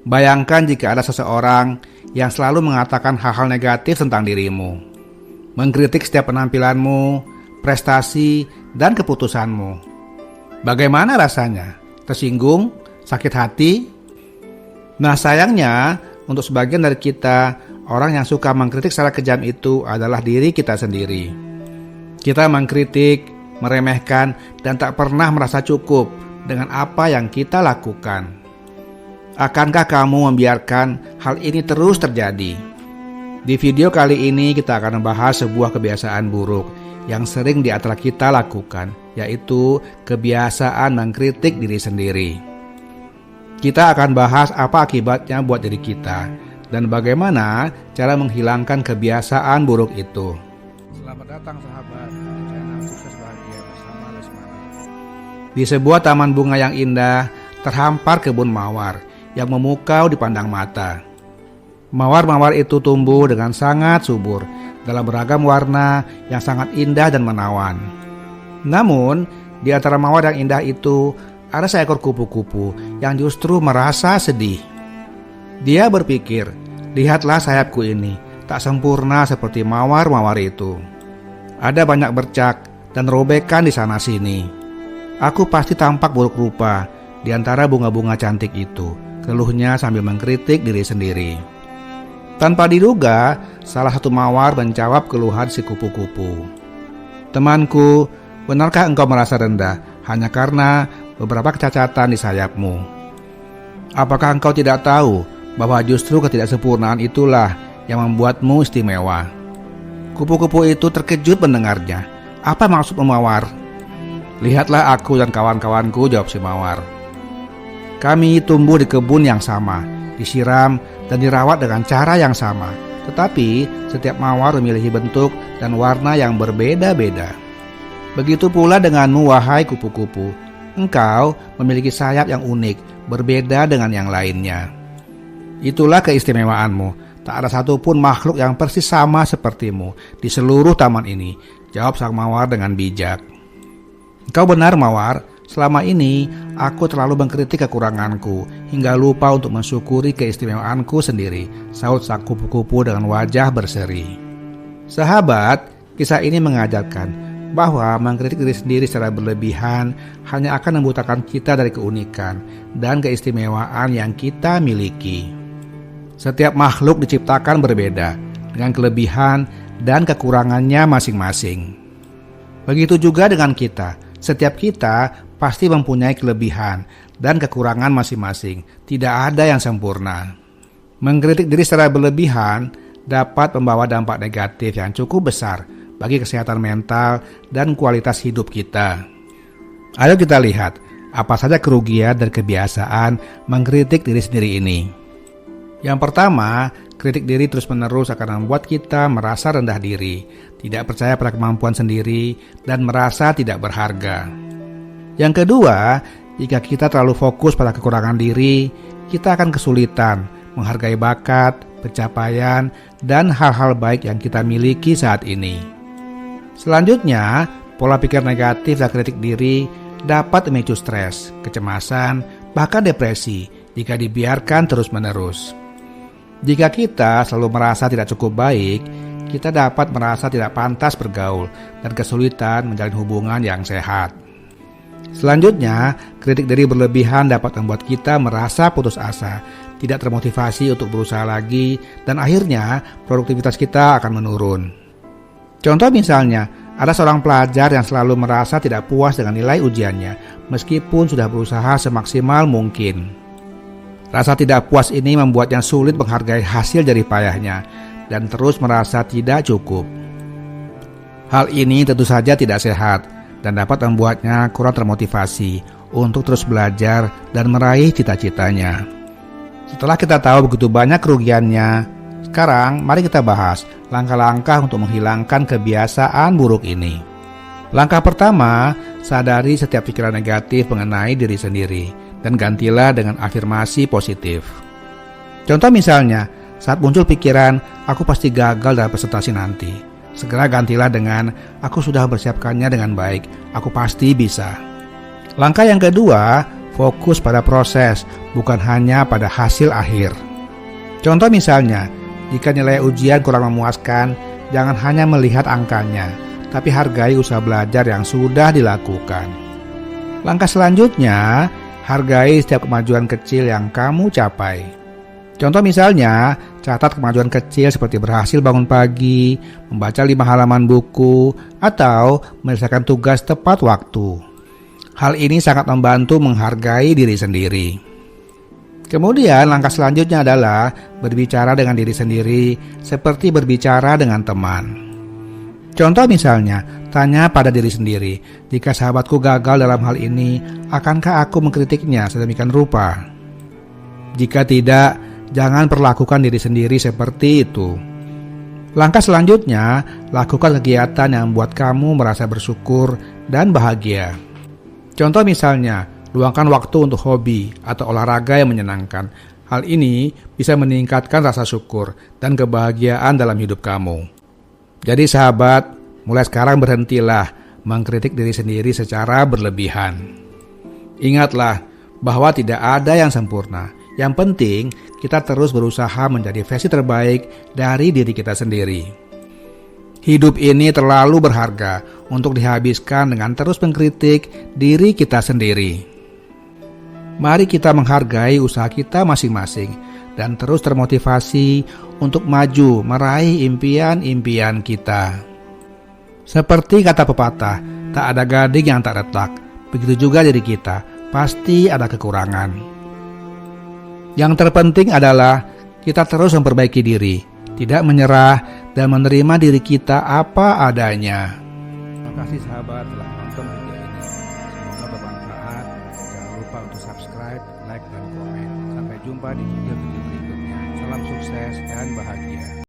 Bayangkan jika ada seseorang yang selalu mengatakan hal-hal negatif tentang dirimu, mengkritik setiap penampilanmu, prestasi, dan keputusanmu. Bagaimana rasanya? Tersinggung? Sakit hati? Nah, sayangnya untuk sebagian dari kita, orang yang suka mengkritik secara kejam itu adalah diri kita sendiri. Kita mengkritik, meremehkan, dan tak pernah merasa cukup dengan apa yang kita lakukan. Akankah kamu membiarkan hal ini terus terjadi? Di video kali ini kita akan membahas sebuah kebiasaan buruk yang sering di antara kita lakukan, yaitu kebiasaan mengkritik diri sendiri. Kita akan bahas apa akibatnya buat diri kita dan bagaimana cara menghilangkan kebiasaan buruk itu. Selamat datang sahabat di channel Sukses Bahagia bersama Lesmana. Di sebuah taman bunga yang indah terhampar kebun mawar yang memukau dipandang mata. Mawar-mawar itu tumbuh dengan sangat subur dalam beragam warna yang sangat indah dan menawan. Namun, di antara mawar yang indah itu ada seekor kupu-kupu yang justru merasa sedih. Dia berpikir, lihatlah sayapku ini, tak sempurna seperti mawar-mawar itu. Ada banyak bercak dan robekan di sana-sini. Aku pasti tampak buruk rupa di antara bunga-bunga cantik itu, keluhnya sambil mengkritik diri sendiri. Tanpa diduga, salah satu mawar menjawab keluhan si kupu-kupu. Temanku, benarkah engkau merasa rendah hanya karena beberapa kecacatan di sayapmu? Apakah engkau tidak tahu bahwa justru ketidaksempurnaan itulah yang membuatmu istimewa? Kupu-kupu itu terkejut mendengarnya. Apa maksud mawar? Lihatlah aku dan kawan-kawanku, jawab si mawar. Kami tumbuh di kebun yang sama, disiram dan dirawat dengan cara yang sama. Tetapi setiap mawar memiliki bentuk dan warna yang berbeda-beda. Begitu pula denganmu, wahai kupu-kupu. Engkau memiliki sayap yang unik, berbeda dengan yang lainnya. Itulah keistimewaanmu. Tak ada satupun makhluk yang persis sama sepertimu di seluruh taman ini, jawab sang mawar dengan bijak. Engkau benar, mawar. Selama ini, aku terlalu mengkritik kekuranganku hingga lupa untuk mensyukuri keistimewaanku sendiri, sahut sang kupu-kupu dengan wajah berseri. Sahabat, kisah ini mengajarkan bahwa mengkritik diri sendiri secara berlebihan hanya akan membutakan kita dari keunikan dan keistimewaan yang kita miliki. Setiap makhluk diciptakan berbeda, dengan kelebihan dan kekurangannya masing-masing. Begitu juga dengan kita. Setiap kita pasti mempunyai kelebihan dan kekurangan masing-masing. Tidak ada yang sempurna. Mengkritik diri secara berlebihan dapat membawa dampak negatif yang cukup besar bagi kesehatan mental dan kualitas hidup kita. Ayo kita lihat apa saja kerugian dan kebiasaan mengkritik diri sendiri ini. Yang pertama, kritik diri terus-menerus akan membuat kita merasa rendah diri, tidak percaya pada kemampuan sendiri, dan merasa tidak berharga. Yang kedua, jika kita terlalu fokus pada kekurangan diri, kita akan kesulitan menghargai bakat, pencapaian, dan hal-hal baik yang kita miliki saat ini. Selanjutnya, pola pikir negatif dan kritik diri dapat memicu stres, kecemasan, bahkan depresi jika dibiarkan terus-menerus. Jika kita selalu merasa tidak cukup baik, kita dapat merasa tidak pantas bergaul dan kesulitan menjalin hubungan yang sehat. Selanjutnya, kritik diri berlebihan dapat membuat kita merasa putus asa, tidak termotivasi untuk berusaha lagi, dan akhirnya produktivitas kita akan menurun. Contoh misalnya, ada seorang pelajar yang selalu merasa tidak puas dengan nilai ujiannya, meskipun sudah berusaha semaksimal mungkin. Rasa tidak puas ini membuatnya sulit menghargai hasil jerih payahnya dan terus merasa tidak cukup. Hal ini tentu saja tidak sehat dan dapat membuatnya kurang termotivasi untuk terus belajar dan meraih cita-citanya. Setelah kita tahu begitu banyak kerugiannya, sekarang mari kita bahas langkah-langkah untuk menghilangkan kebiasaan buruk ini. Langkah pertama, sadari setiap pikiran negatif mengenai diri sendiri dan gantilah dengan afirmasi positif. Contoh misalnya, saat muncul pikiran, aku pasti gagal dalam presentasi nanti, segera gantilah dengan, aku sudah mempersiapkannya dengan baik, aku pasti bisa. Langkah yang kedua, fokus pada proses, bukan hanya pada hasil akhir. Contoh misalnya, jika nilai ujian kurang memuaskan, jangan hanya melihat angkanya, tapi hargai usaha belajar yang sudah dilakukan. Langkah selanjutnya, hargai setiap kemajuan kecil yang kamu capai. Contoh misalnya, catat kemajuan kecil seperti berhasil bangun pagi, membaca 5 halaman buku, atau menyelesaikan tugas tepat waktu. Hal ini sangat membantu menghargai diri sendiri. Kemudian langkah selanjutnya adalah berbicara dengan diri sendiri seperti berbicara dengan teman. Contoh misalnya, tanya pada diri sendiri, jika sahabatku gagal dalam hal ini, akankah aku mengkritiknya sedemikian rupa? Jika tidak, jangan perlakukan diri sendiri seperti itu. Langkah selanjutnya, lakukan kegiatan yang membuat kamu merasa bersyukur dan bahagia. Contoh misalnya, luangkan waktu untuk hobi atau olahraga yang menyenangkan. Hal ini bisa meningkatkan rasa syukur dan kebahagiaan dalam hidup kamu. Jadi sahabat, mulai sekarang berhentilah mengkritik diri sendiri secara berlebihan. Ingatlah bahwa tidak ada yang sempurna. Yang penting, kita terus berusaha menjadi versi terbaik dari diri kita sendiri. Hidup ini terlalu berharga untuk dihabiskan dengan terus mengkritik diri kita sendiri. Mari kita menghargai usaha kita masing-masing dan terus termotivasi untuk maju meraih impian-impian kita. Seperti kata pepatah, tak ada gading yang tak retak. Begitu juga diri kita, pasti ada kekurangan. Yang terpenting adalah kita terus memperbaiki diri, tidak menyerah, dan menerima diri kita apa adanya. Terima kasih sahabat telah menonton video ini. Semoga bermanfaat. Jangan lupa untuk subscribe, like, dan komen. Sampai jumpa di video berikutnya. Salam sukses dan bahagia.